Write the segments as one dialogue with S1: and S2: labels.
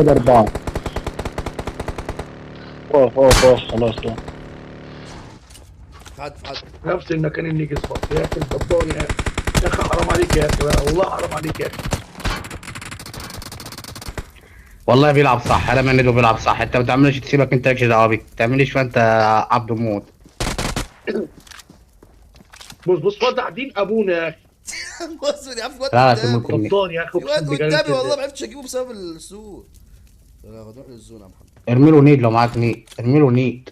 S1: كده 4. اقف خلاص ده.
S2: في حد
S3: نفس المكان اللي جسمك يا اخي الجبار يا اخي. يا اخي حرام عليك يا اخي بقى، والله حرام عليك يا اخي.
S4: والله بيلعب صح، انا منده بيلعب صح. انت ما تعملش تسيبك، انت مالكش دعوه بيك، ما تعملش فانت عبد موت.
S3: بص فتح دين ابونا يا اخي.
S2: بص يا عم، في واد
S4: لا لا
S2: قدامي،
S4: ممكن.
S3: غلطان يا اخي
S2: في واد
S3: اقسم بجلالة
S2: قدامي والله
S3: الله.
S2: ما عرفتش اجيبه بسبب السور. يلا نروح للزون يا محمد.
S4: ارمي له نيد لو معاك نيد، ارمي له نيد.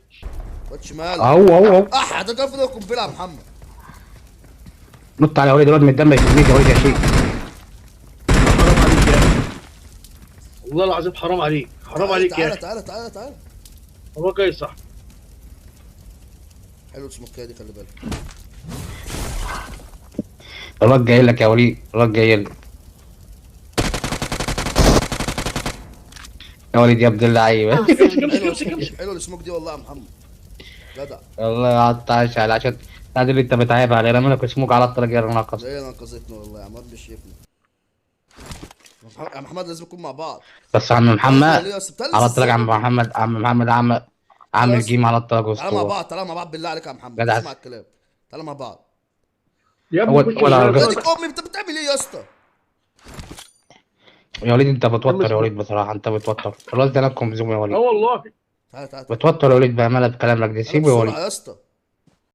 S2: واد شمال.
S4: اهو
S2: ده كان فضل قنبله يا محمد.
S4: نط على وليد، الواد من الدم يسميك يا وليد يا شيخ.
S3: حرام عليك يا اخي، والله العظيم حرام عليك، حرام عليك يا
S2: تعالى
S3: اخي.
S2: تعالى تعالى تعالى.
S3: هو جاي صح.
S2: حلو السموكيه دي، خلي بالك.
S4: الواد جاي لك يا وليد، الواد جاي لك يا وليد يا ابن اللعيبه.
S2: حلو السموك دي والله يا محمد، جدع.
S4: والله قطعش على عشان هذا اللي انت بتعيب عليه، رمي لك اسمك على الطريق يا ناقص.
S2: زي انا انقذتني والله يا عم، واد مش شايفني. يا محمد لازم نكون مع بعض.
S4: بس عم محمد
S2: ليه اصل
S4: على الطريق، عم محمد عامل جيم على الطريق
S2: تعالى مع
S4: اسطوره.
S2: بعض، تعالى مع بعض بالله عليك يا محمد،
S4: جدع.
S2: اسمع الكلام. تعالى مع بعض.
S3: يا ابني
S4: هو
S3: خش
S4: ولا
S3: معايا
S4: رجع.
S2: ناديك
S3: بقى.
S2: امي، انت بتعمل ايه يا اسطى؟
S4: يا وليد انت بتوتر يا
S3: اسمه.
S4: وليد، بصراحه انت بتوتر الولد ده، لكم زوم يا
S3: اه
S4: وليد.
S3: والله.
S2: تعالى تعالى تعالى.
S4: بتوتر يا وليد بامانه بكلامك ده،
S2: تعالى
S4: سيبه يا
S2: بسرعه
S4: وليد.
S2: يا اسطى.